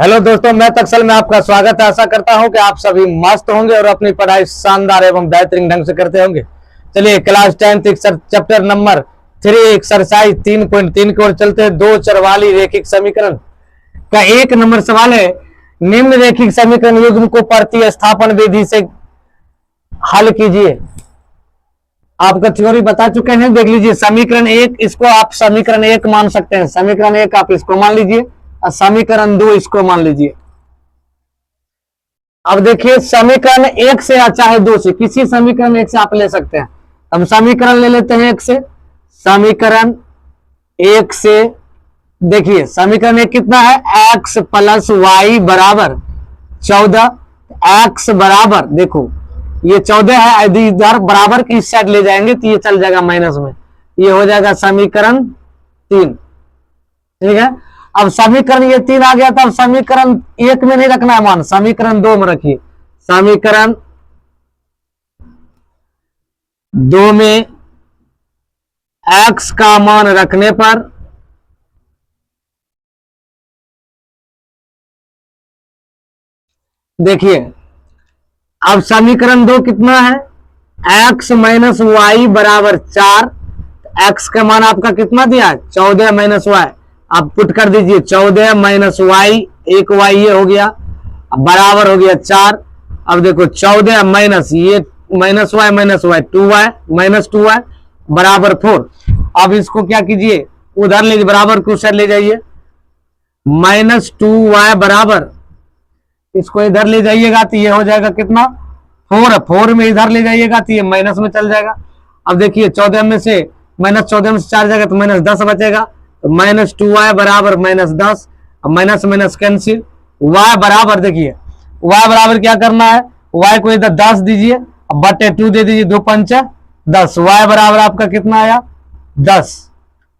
Hello दोस्तों, मैं तक्सल में आपका स्वागत है। आशा करता हूं कि आप सभी मस्त होंगे और अपनी पढ़ाई शानदार एवं बेहतरीन ढंग से करते होंगे। चलिए क्लास 10 चैप्टर नंबर 3 एक्सरसाइज 3.3 की ओर चलते हैं। दो चर वाली रेखिक समीकरण का 1 नंबर सवाल है। निम्न रेखिक समीकरण युग्म को प्रतिस्थापन विधि से हल कीजिए। आपका थ्योरी बता चुके हैं, देख लीजिए। समीकरण 1 इसको आप समीकरण 1 मान सकते हैं। समीकरण 1 आप इसको मान लीजिए और समीकरण 2 इसको मान लीजिए। अब देखिए, समीकरण 1 से या चाहे 2 से, किसी समीकरण 1 से आप ले सकते हैं। हम समीकरण ले लेते हैं 1 से। समीकरण 1 से देखिए, समीकरण 1 कितना है? x प्लस वाई बराबर 14। x बराबर, देखो ये 14 है, यदि इधर बराबर की इस साइड ले जाएंगे तो ये चल जाएगा माइनस में, ये हो जाएगा समीकरण 3। ठीक है। अब समीकरण ये 3 आ गया, तब समीकरण 1 में नहीं रखना है मान, समीकरण 2 में रखिए। समीकरण 2 में x का मान रखने पर देखिए, अब समीकरण 2 कितना है? x माइनस वाई बराबर 4। x का मान आपका कितना दिया है? 14 माइनस वाई। आप पुट कर दीजिए 14 माइनस वाई, एक वाई ये हो गया, बराबर हो गया 4। अब देखो 14 माइनस ये minus Y 2y minus 2y बराबर 4। अब इसको क्या कीजिए, उधर ले बराबर को उधर ले जाइए। माइनस 2y बराबर, इसको इधर ले जाइएगा तो ये हो जाएगा कितना? 4। 4 में इधर ले जाइएगा तो ये माइनस में चल जाएगा। अब देखिए 14 में से माइनस 14 में से 4 जाएगा तो माइनस 10 बचेगा। तो माइनस 2y बराबर minus 10, minus minus cancel. y बराबर, देखिए y बराबर क्या करना है? y को इधर 10 दीजिए, बटे 2 दे दीजिए, 2 पंच 10। y बराबर आपका कितना आया? 10।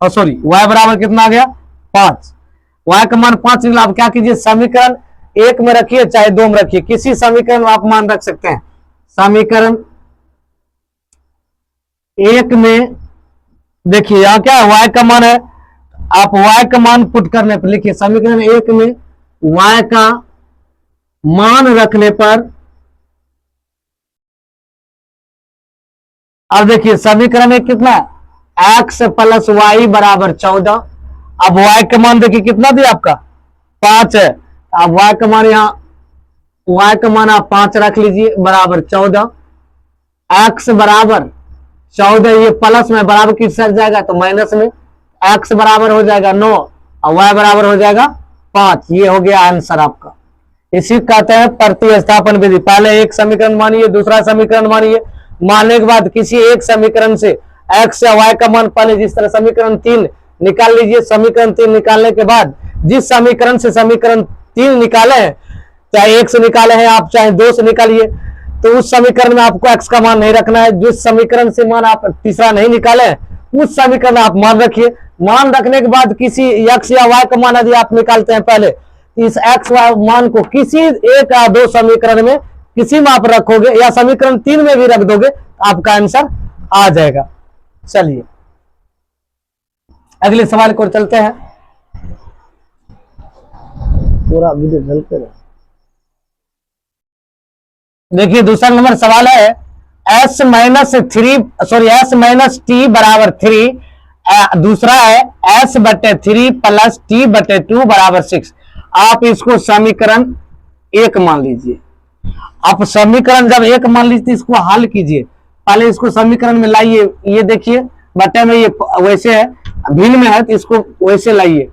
और सॉरी, y बराबर कितना आ गया? 5। y का मान 5 निकला। आप क्या कीजिए, समीकरण 1 में रखिए चाहे 2 में रखिए, किसी समीकरण में आप मान रख सकते हैं। समीकरण 1 में देखिए यहां क्या है? y का मान है, आप y का मान पुट करने पर लिखिए। समीकरण 1 में y का मान रखने पर, अब देखिए समीकरण 1 कितना है? x प्लस वाई बराबर 14। अब y का मान देखिए कितना दिया आपका? 5 है। अब y का मान यहां, y का मान आप 5 रख लीजिए बराबर 14। x बराबर 14, ये प्लस में बराबर किस साइड जाएगा तो माइनस में। x बराबर हो जाएगा 9 और y बराबर हो जाएगा 5। ये हो गया आंसर आपका। इसी कहते हैं प्रतिस्थापन विधि। पहले एक समीकरण मानिए, दूसरा समीकरण मानिए, मानने के बाद किसी एक समीकरण से x या y का मान पहले, जिस तरह समीकरण 3 निकाल लीजिए। समीकरण 3 निकालने के बाद जिस समीकरण से समीकरण 3 निकाले हैं, चाहे 1 से निकाले हैं आप, चाहे 2 से निकालिए, तो उस समीकरण में आपको x का मान नहीं रखना है। जिस समीकरण से मान आप तीसरा नहीं निकाले हैं, उस समीकरण में आप मान रखिए। मान रखने के बाद किसी x या y का मान यदि आप निकालते हैं पहले, इस x मान को किसी एक या 2 समीकरण में किसी में आप रखोगे, या समीकरण 3 में भी रख दोगे, आपका आंसर आ जाएगा। चलिए अगले सवाल को चलते हैं। पूरा वीडियो चलते रहे। देखिए दूसरा नंबर सवाल है, s माइनस टी बराबर 3। दूसरा है s बटे 3 प्लस टी बटे 2 बराबर 6। आप इसको समीकरण 1 मान लीजिए। आप समीकरण जब 1 मान लीजिए, इसको हल कीजिए। पहले इसको समीकरण में लाइए, ये देखिए बटे में ये वैसे है, भिन्न में है तो इसको वैसे लाइए।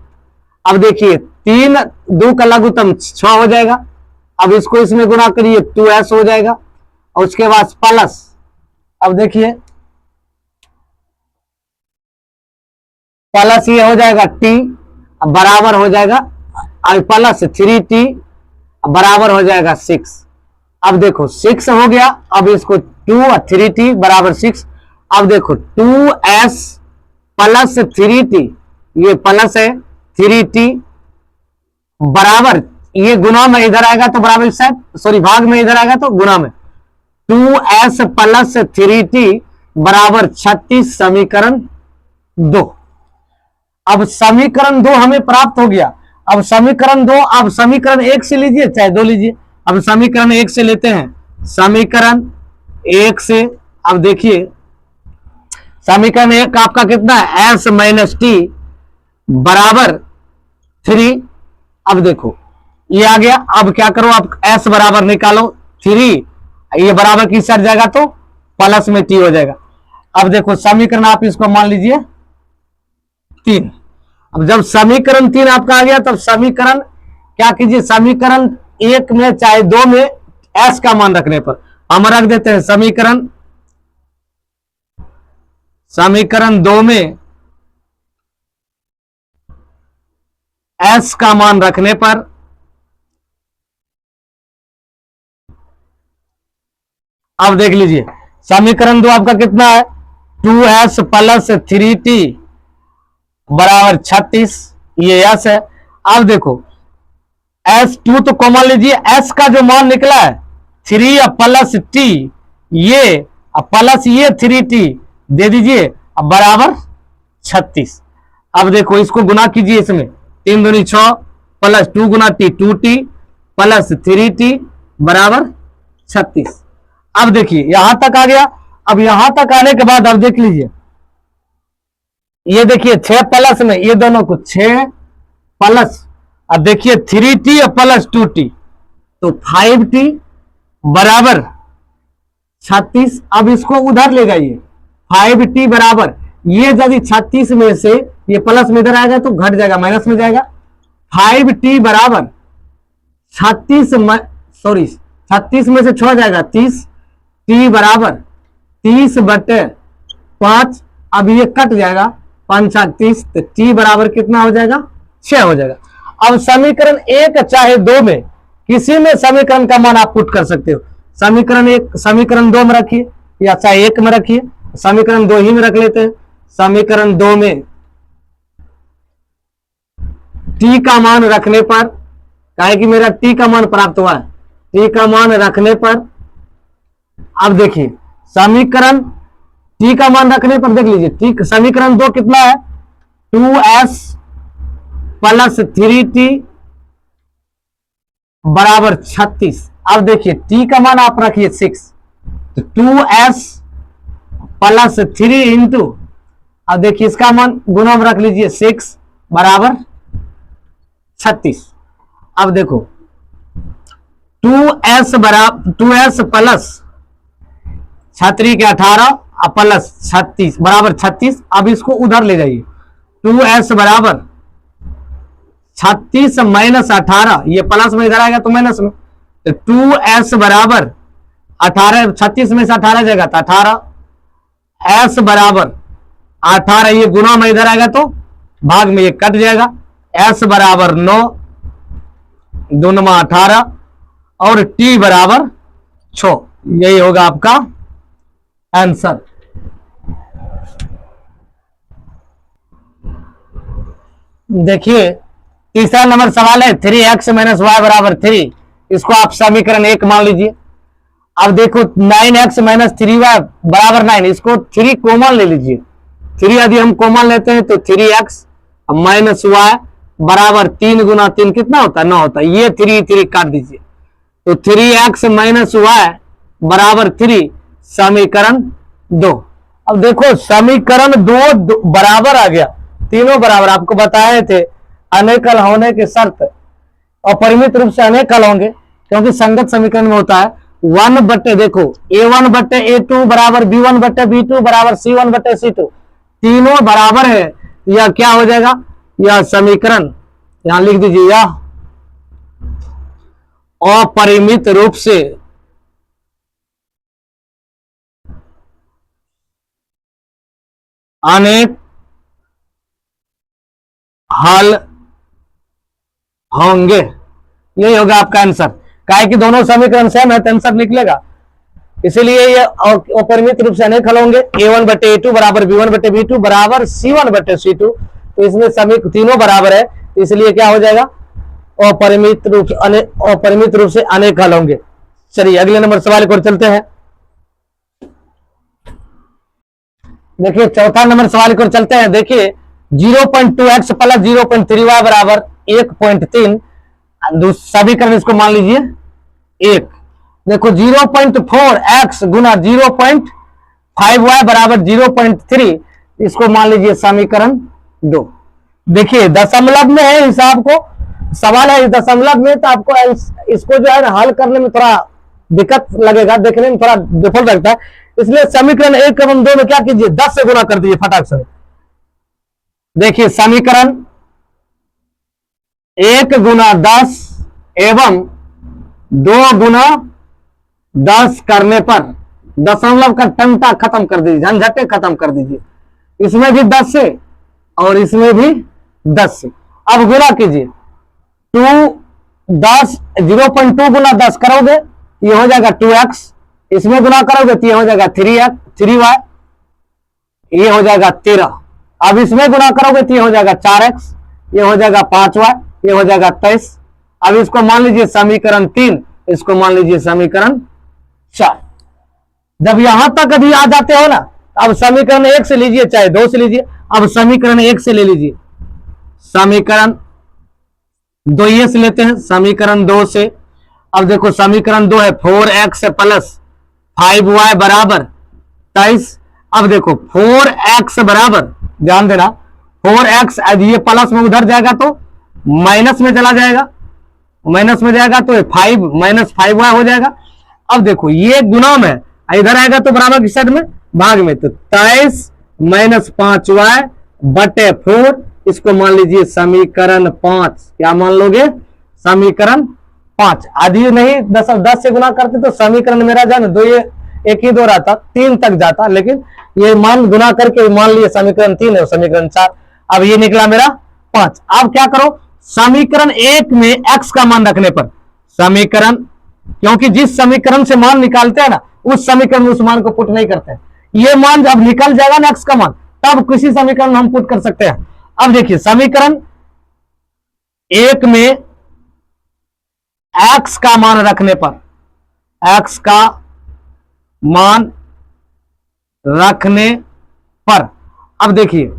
अब देखिए 3 2 का लघुत्तम 6 हो जाएगा। अब इसको इसमें गुना करिए, 2s हो जाएगा, और उसके बाद प्लस, अब देखिए प्लस ये हो जाएगा t बराबर हो जाएगा, अब प्लस 3t बराबर हो जाएगा 6। अब देखो 6 हो गया। अब इसको 2 और 3t बराबर 6। अब देखो 2s प्लस 3t, ये प्लस है, 3t बराबर, ये गुना में इधर आएगा तो बराबर इस साइड, सॉरी भाग में इधर आएगा तो गुना में, 2s प्लस 3t बराबर 36। समीकरण 2। अब समीकरण 2 हमें प्राप्त हो गया। अब समीकरण 2 अब समीकरण 1 से लीजिए चाहे 2 लीजिए। अब समीकरण 1 से लेते हैं। समीकरण 1 से अब देखिए समीकरण 1 आपका कितना है, एस माइनस टी बराबर 3। अब देखो ये आ गया। अब क्या करो, आप एस बराबर निकालो 3, ये बराबर किस साइड जाएगा तो प्लस में टी हो जाएगा। अब देखो समीकरण आप इसको मान लीजिए 3। अब जब समीकरण 3 आपका आ गया तब समीकरण क्या कीजिए, समीकरण 1 में चाहे 2 में एस का मान रखने पर हम रख देते हैं समीकरण 2 में एस का मान रखने पर अब देख लीजिए समीकरण 2 आपका कितना है, 2s प्लस 3t बराबर 36, ये एस है। अब देखो S2 तो कॉमन लीजिए, एस का जो मान निकला है 3 प्लस टी, ये प्लस ये 3t दे दीजिए, अब बराबर 36। अब देखो इसको गुना कीजिए, इसमें 3 दूनी 6 प्लस 2 गुना टी 2t प्लस 3t बराबर 36। अब देखिए यहां तक आ गया। अब यहां तक आने के बाद अब देख लीजिए, ये देखिए 6 प्लस में ये दोनों को 6 प्लस, अब देखिए 3t प्लस 2t तो 5t बराबर 36। अब इसको उधर ले जाइए, 5t बराबर ये यदि 36 में से ये प्लस में इधर आएगा तो घट जाएगा, माइनस में जाएगा। 5t बराबर 36 में से 6 जाएगा 30, t बराबर 30/5। अब ये कट जाएगा 5 30, तो t बराबर कितना हो जाएगा 6 हो जाएगा। अब समीकरण 1 चाहे 2 में किसी में समीकरण का मान आप पुट कर सकते हो। समीकरण 1 समीकरण 2 में रखिए या चाहे 1 में रखिए, समीकरण 2 ही में रख लेते हैं। समीकरण 2 में t का मान रखने पर, काहे कि मेरा t का मान प्राप्त हुआ है, t का मान रखने पर अब देखिए समीकरण t का मान रखने पर देख लीजिए t समीकरण 2 कितना है, 2s प्लस 3t बराबर 36। अब देखिए t का मान आप रखिए 6, तो 2s प्लस 3 इंटू, अब देखिए इसका मान गुना में रख लीजिए 6 बराबर 36। अब देखो 2s प्लस 3 के 18 प्लस 36 बराबर 36। अब इसको उधर ले जाइए, 2s बराबर 36 माइनस 18, ये प्लस में इधर आएगा तो माइनस में, तो 2s बराबर 18, 36 में से 18 जाएगा तो 18, s बराबर 18, ये गुना में इधर आएगा तो भाग में ये कट जाएगा, s बराबर 9 2 में 18 और t बराबर 6। यही होगा आपका आंसर। देखिए तीसरा नंबर सवाल है 3x माइनस वाई बराबर 3, इसको आप समीकरण 1 मान लीजिए। अब देखो 9x माइनस 3y बराबर 9, इसको 3 कॉमन ले लीजिए। 3 यदि हम कॉमन लेते हैं तो 3x माइनस वाई बराबर 3 गुना 3 कितना होता है 9 होता है, ये 3 काट दीजिए, तो 3x माइनस वाई बराबर 3 समीकरण 2। अब देखो समीकरण 2 बराबर आ गया, तीनों बराबर, आपको बताए थे अनेकल होने के शर्त अपरिमित रूप से अनेकल होंगे, क्योंकि संगत समीकरण में होता है 1 बटे देखो a1/a2 बराबर b1/b2 बराबर c1/c2, तीनों बराबर है। यह क्या हो जाएगा, यह समीकरण यहां लिख दीजिए, यह अपरिमित रूप से अनेक हल होंगे, यही होगा आपका आंसर। काहे कि दोनों समीकरण सेम है तो आंसर निकलेगा, इसीलिए ये अपरिमित रूप से अनेक हल होंगे। a1/a2 बराबर b1/b2 बराबर c1/c2, तो इसमें समीकरण तीनों बराबर है, इसलिए क्या हो जाएगा अपरिमित रूप से अनेक हल होंगे। चलिए अगले नंबर सवाल को चलते हैं। देखिए चौथा नंबर सवाल को चलते हैं। देखिए 0.2x प्लस 0.3y बराबर 1.3, समीकरण इसको मान लीजिए 1। देखो 0.4x गुना 0.5y बराबर 0.3, इसको मान लीजिए समीकरण 2। देखिए दशमलव में है हिसाब को, सवाल है दशमलव में, तो आपको इसको जो है ना हल करने में थोड़ा दिक्कत लगेगा, देखने में थोड़ा विफल लगता है। इसलिए समीकरण 1 एवं 2 में क्या कीजिए, 10 से गुना कर दीजिए फटाक से। देखिए समीकरण 1 गुना 10 एवं 2 गुना 10 करने पर दशमलव का टंटा खत्म कर दीजिए, झंझटे खत्म कर दीजिए। इसमें भी 10 से और इसमें भी 10 से। अब गुना कीजिए, 0.2 गुना 10 करोगे ये हो जाएगा 2x, इसमें गुना करोगे तो ये हो जाएगा 3y, ये हो जाएगा 13। अब इसमें गुना करोगे तो ये हो जाएगा 4x, ये हो जाएगा 5y, ये हो जाएगा 23। अब इसको मान लीजिए समीकरण 3, इसको मान लीजिए समीकरण 4। जब यहां तक अभी आ जाते हो ना, अब समीकरण 1 से लीजिए चाहे 2 से लीजिए। अब समीकरण 1 से ले लीजिए, समीकरण 2 ये से लेते हैं समीकरण 2 से। अब देखो समीकरण 2 है 4x प्लस 5y बराबर 23। अब देखो 4x बराबर, ध्यान देना, 4x ये प्लस में उधर जाएगा तो माइनस में चला जाएगा, माइनस में जाएगा तो 5 माइनस 5y हो जाएगा। अब देखो ये गुना में, इधर आएगा तो बराबर की साइड में भाग में, तो 23 माइनस 5y बटे 4, इसको मान लीजिए समीकरण 5। क्या मान लोगे, समीकरण 5। आदि नहीं 10 से गुना करते तो समीकरण मेरा जो है 2 ये 1 ही 2 रहता, 3 तक जाता, लेकिन ये मान गुना करके मान लिए समीकरण 3 है, समीकरण 4। अब ये निकला मेरा 5। अब क्या करो, समीकरण 1 में x का मान रखने पर समीकरण, क्योंकि जिस समीकरण से मान निकालते हैं ना उस समीकरण में उस मान को पुट नहीं करते हैं। ये मान जब निकल जाएगा ना x का मान, तब किसी समीकरण में हम पुट कर सकते हैं। अब देखिए समीकरण 1 में x का मान रखने पर, x का मान रखने पर, अब देखिए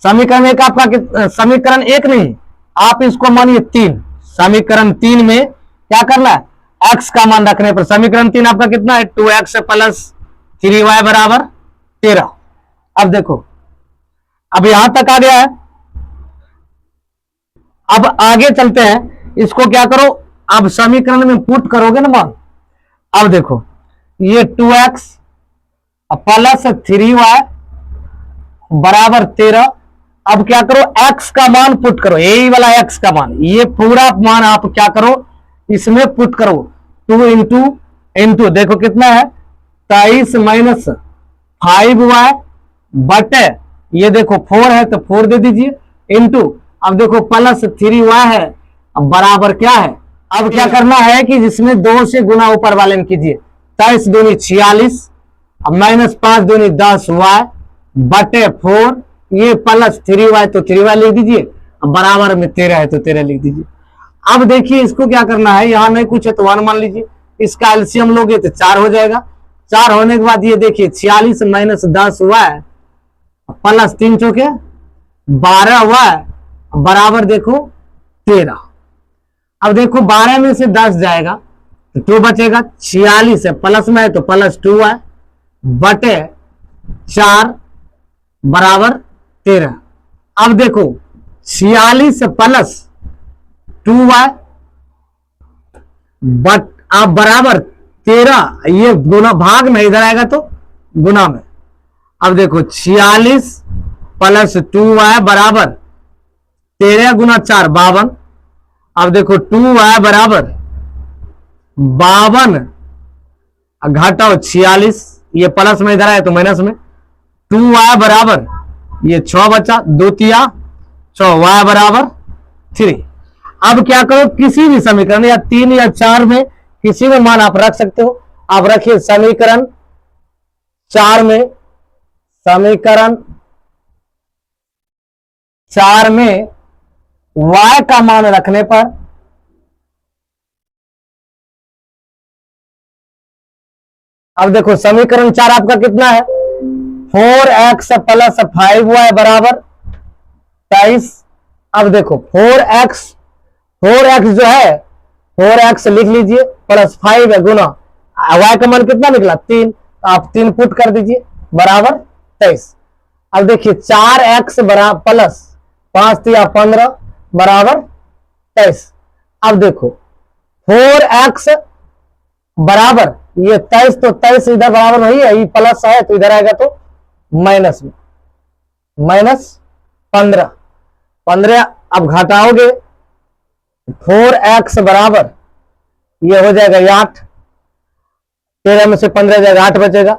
समीकरण 1 आपका, समीकरण 1 नहीं, आप इसको मानिए 3। समीकरण 3 में क्या करना है, x का मान रखने पर समीकरण 3 आपका कितना है, 2x प्लस 3y बराबर 13। अब देखो अब यहां तक आ गया है। अब आगे चलते हैं, इसको क्या करो, अब समीकरण में पुट करोगे ना मान। अब देखो ये 2x प्लस 3y बराबर 13। अब क्या करो, x का मान पुट करो, यही वाला x का मान, ये पूरा मान आप क्या करो, इसमें पुट करो। 2 इंटू देखो कितना है, 23 माइनस 5y बटे, ये देखो 4 है तो 4 दे दीजिए, इंटू अब देखो प्लस 3y है, अब बराबर क्या है। अब क्या करना है कि जिसमें 2 से गुना ऊपर वाले में कीजिए, 23 दूनी 46, अब माइनस 5 दूनी 10y बटे 4, ये प्लस 3y तो 3y लिख दीजिए, अब बराबर में 13 है तो 13 लिख दीजिए। अब देखिए इसको क्या करना है, यहां नहीं कुछ है तो 1 मान लीजिए, इसका एलसीएम लोगे तो 4 हो जाएगा। 4 होने के बाद ये देखिए 46 माइनस 10y प्लस 3 चौके 12y बराबर देखो 13। अब देखो 12 में से 10 जाएगा तो 2 बचेगा, 46 है प्लस में है तो प्लस 2y बटे 4 बराबर 13। अब देखो 46 प्लस 2y बट आप बराबर 13, ये गुना भाग में, इधर आएगा तो गुना में। अब देखो 46 प्लस 2y बराबर 13 गुना 4 52। अब देखो 2y बराबर 52 घटाओ 46, ये प्लस में इधर आए तो माइनस में, 2y बराबर ये 6 बचा, 2 तिया 6, y बराबर 3। अब क्या करो, किसी भी समीकरण या 3 या 4 में किसी में मान आप रख सकते हो। आप रखिए समीकरण 4 में, समीकरण 4 में y का मान रखने पर अब देखो समीकरण 4 आपका कितना है, 4x प्लस 5y बराबर 23। अब देखो 4x जो है 4x लिख लीजिए प्लस 5 है गुना y का मान कितना निकला 3, तो आप 3 पुट कर दीजिए बराबर 23। अब देखिए 4x बराबर प्लस 5 या 15 बराबर 23। अब देखो 4x बराबर ये 23, तो 23 इधर बराबर नहीं है, ये प्लस है तो इधर आएगा तो माइनस में, माइनस 15 अब घटाओगे 4x बराबर ये हो जाएगा 8, 13 में से 15 जाएगा 8 बचेगा।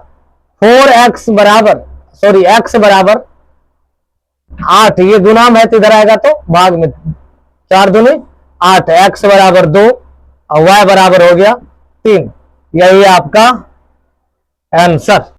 4x बराबर सॉरी x बराबर 8, ये गुणाम है तो इधर आएगा तो भाग में, 4 दूनी 8, x बराबर 2 और y बराबर हो गया 3। यही आपका आंसर।